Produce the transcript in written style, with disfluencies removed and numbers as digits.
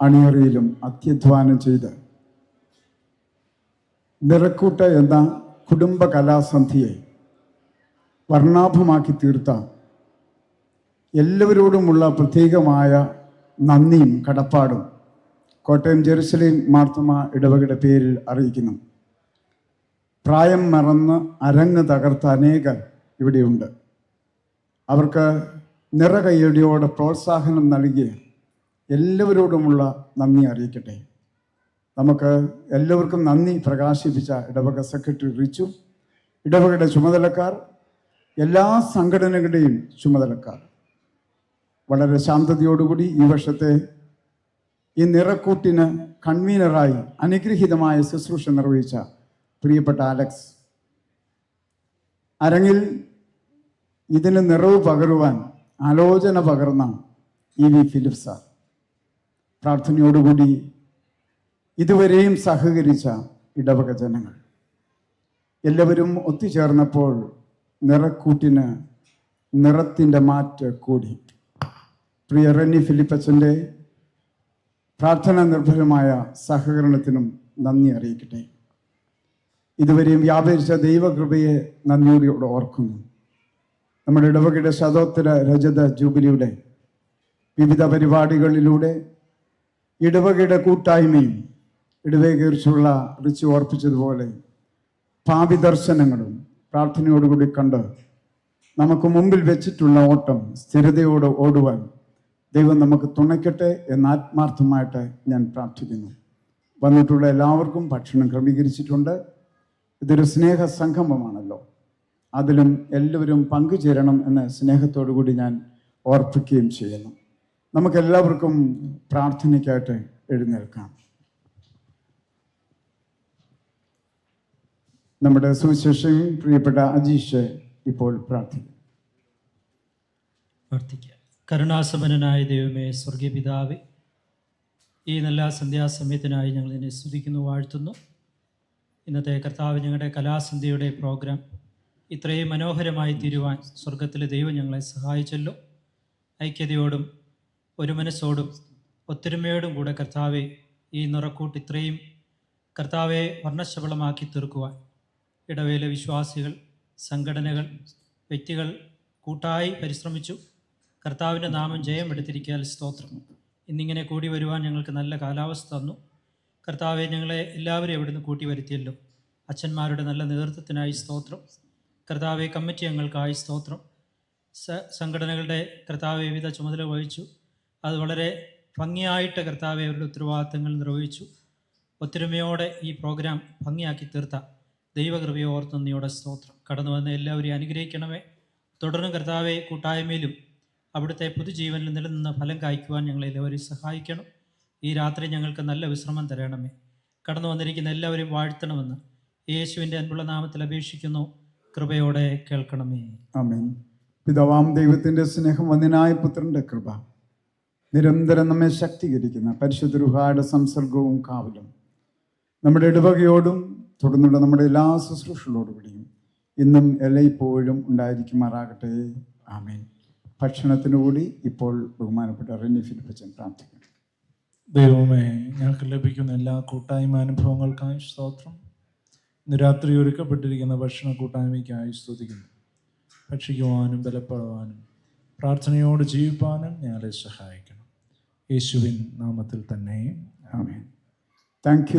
അണിയറയിലും അത്യധ്വാനം ചെയ്ത് നിറക്കൂട്ട് എന്ന കുടുംബ കലാസന്ധിയെ വർണ്ണാഭമാക്കി തീർത്ത എല്ലാവരോടുമുള്ള പ്രത്യേകമായ നന്ദിയും കടപ്പാടും കോട്ടയം ജെറുസലേം മാർത്തോമാ ഇടവകയുടെ പേരിൽ അറിയിക്കുന്നു. പ്രായം മറന്ന് അരങ്ങ് തകർത്ത അനേകർ ഇവിടെയുണ്ട്. അവർക്ക് നിറകയ്യടിയോടെ പ്രോത്സാഹനം നൽകിയ എല്ലാവരോടുമുള്ള നന്ദി അറിയിക്കട്ടെ. നമുക്ക് എല്ലാവർക്കും നന്ദി പ്രകാശിപ്പിച്ച ഇടവക സെക്രട്ടറി റിച്ചു, ഇടവകയുടെ ചുമതലക്കാർ, എല്ലാ സംഘടനകളുടെയും ചുമതലക്കാർ, വളരെ ശാന്തതയോടുകൂടി ഈ വർഷത്തെ ഈ നിറക്കൂട്ടിന് കൺവീനറായി അനുഗ്രഹീതമായ ശുശ്രൂഷ നിർവഹിച്ച പ്രിയപ്പെട്ട അലക്സ്, അരങ്ങിൽ ഇതിന് നിറവ് പകരുവാൻ ആലോചന പകർന്ന ഇ വി ഫിലിപ്പ് സാർ, പ്രാർത്ഥനയോടുകൂടി ഇതുവരെയും സഹകരിച്ച ഇടവക ജനങ്ങൾ എല്ലാവരും ഒത്തുചേർന്നപ്പോൾ നിറക്കൂട്ടിന് നിറത്തിൻ്റെ മാറ്റ് കൂടി. പ്രിയ റെന്നി ഫിലിപ്പച്ചൻ്റെ പ്രാർത്ഥന നിർഭരമായ സഹകരണത്തിനും നന്ദി അറിയിക്കട്ടെ. ഇതുവരെയും വ്യാപരിച്ച ദൈവകൃപയെ നന്ദിയോടെ ഓർക്കുന്നു. നമ്മുടെ ഇടവകയുടെ ശതോത്തര രജത ജൂബിലിയുടെ വിവിധ പരിപാടികളിലൂടെ ഇടവകയുടെ കൂട്ടായ്മയും ഇടവകയെക്കുറിച്ചുള്ള റിച്ച് ഓർപ്പിച്ചതുപോലെ ഭാവി ദർശനങ്ങളും പ്രാർത്ഥനയോടുകൂടി കണ്ട് നമുക്ക് മുമ്പിൽ വെച്ചിട്ടുള്ള ഓട്ടം സ്ഥിരതയോടെ ഓടുവാൻ ദൈവം നമുക്ക് തുണയ്ക്കട്ടെ എന്ന് ആത്മാർത്ഥമായിട്ട് ഞാൻ പ്രാർത്ഥിക്കുന്നു. വന്നിട്ടുള്ള എല്ലാവർക്കും ഭക്ഷണം ക്രമീകരിച്ചിട്ടുണ്ട്. ഇതൊരു സ്നേഹ സംഗമമാണല്ലോ, അതിലും എല്ലാവരും പങ്കുചേരണം എന്ന സ്നേഹത്തോടു കൂടി ഞാൻ ഓർപ്പിക്കുകയും ചെയ്യുന്നു. നമുക്കെല്ലാവർക്കും പ്രാർത്ഥനയ്ക്കായിട്ട് എഴുന്നേൽക്കാം. നമ്മുടെ സുവിശേഷൻ പ്രിയപ്പെട്ട അജീഷ് ഇപ്പോൾ പ്രാർത്ഥിക്കും. കരുണാസമ്പന്നനായ ദൈവമേ, സ്വർഗീയ പിതാവേ, ഈ നല്ല സന്ധ്യാസമയത്തിനായി ഞങ്ങൾ നിന്നെ സ്തുതിക്കുന്നു, വാഴ്ത്തുന്നു. ഇന്നത്തെ കർത്താവ് ഞങ്ങളുടെ കലാസന്ധ്യയുടെ പ്രോഗ്രാം ഇത്രയും മനോഹരമായി തീരുവാൻ സ്വർഗത്തിലെ ദൈവം ഞങ്ങളെ സഹായിച്ചല്ലോ. ഐക്യതയോടും ഒരു മനസ്സോടും ഒത്തൊരുമയോടും കൂടെ കർത്താവെ ഈ നിറക്കൂട്ട് ഇത്രയും കർത്താവെ വർണ്ണശബളമാക്കി തീർക്കുവാൻ ഇടവയിലെ വിശ്വാസികൾ, സംഘടനകൾ, വ്യക്തികൾ കൂട്ടായി പരിശ്രമിച്ചു. കർത്താവിൻ്റെ നാമം ജയം എടുത്തിരിക്കാൻ സ്തോത്രം. ഇന്നിങ്ങനെ കൂടി വരുവാൻ ഞങ്ങൾക്ക് നല്ല കാലാവസ്ഥ തന്നു. കർത്താവെ, ഞങ്ങളെ എല്ലാവരും എവിടുന്ന് കൂട്ടി വരുത്തിയല്ലോ. അച്ഛന്മാരുടെ നല്ല നേതൃത്വത്തിനായി സ്തോത്രം. കർത്താവെ, കമ്മിറ്റി അംഗങ്ങൾക്കായി സ്തോത്രം. സംഘടനകളുടെ കർത്താവെ വിവിധ ചുമതല വഹിച്ചു. അത് വളരെ ഭംഗിയായിട്ട് കർത്താവെ അവരുടെ ഉത്തരവാദിത്തങ്ങൾ നിർവഹിച്ചു. ഒത്തൊരുമയോടെ ഈ പ്രോഗ്രാം ഭംഗിയാക്കി തീർത്ത ദൈവകൃപയെ ഓർത്ത് നന്ദിയോടെ സ്തോത്രം. കടന്നു വന്ന എല്ലാവരെയും അനുഗ്രഹിക്കണമേ. തുടർന്ന് കർത്താവെ കൂട്ടായ്മയിലും അവിടുത്തെ പുതുജീവനിൽ നിലനിന്ന ഫലം കായ്ക്കുവാൻ ഞങ്ങളെല്ലാവരെയും സഹായിക്കണം. ഈ രാത്രി ഞങ്ങൾക്ക് നല്ല വിശ്രമം തരണമേ. കടന്നു വന്നിരിക്കുന്ന എല്ലാവരെയും വാഴ്ത്തണമെന്ന് യേശുവിൻ്റെ അൻപുള്ള നാമത്തിൽ അപേക്ഷിക്കുന്നു. കൃപയോടെ കേൾക്കണമേ. ആമേൻ. പിതാവാം ദൈവത്തിൻ്റെ സ്നേഹം, വന്ദനായ പുത്രൻ്റെ കൃപ, നിരന്തരം നമ്മെ ശക്തീകരിക്കുന്ന പരിശുദ്ധ രൂഹായുടെ സംസർഗവും കാവലും നമ്മുടെ ഇടവകയോടും തുടർന്നുള്ള നമ്മുടെ എല്ലാ ശുശ്രൂഷകളോടുകൂടിയും ഇന്നും എല്ലായ്പ്പോഴും ഉണ്ടായിരിക്കുമാറാകട്ടെ. ആമേൻ. ഭക്ഷണത്തിനുകൂടി ഇപ്പോൾ ബഹുമാനപ്പെട്ട റെന്നി ഫിലിപ്പച്ചൻ പ്രാർത്ഥിക്കുന്നു. ദൈവമേ, ഞങ്ങൾക്ക് ലഭിക്കുന്ന എല്ലാ കൂട്ടായ്മ അനുഭവങ്ങൾക്കായി സ്തോത്രം. ഇന്ന് രാത്രി ഒരുക്കപ്പെട്ടിരിക്കുന്ന ഭക്ഷണ കൂട്ടായ്മയ്ക്കായി സ്തുതിക്കുന്നു. ഭക്ഷിക്കുവാനും ബലപ്പെടുവാനും പ്രാർത്ഥനയോട് ജീവിപ്പാനും ഞങ്ങളെ സഹായിക്കണം. യേശുവിൻ നാമത്തിൽ തന്നെ ആമേൻ. Thank you.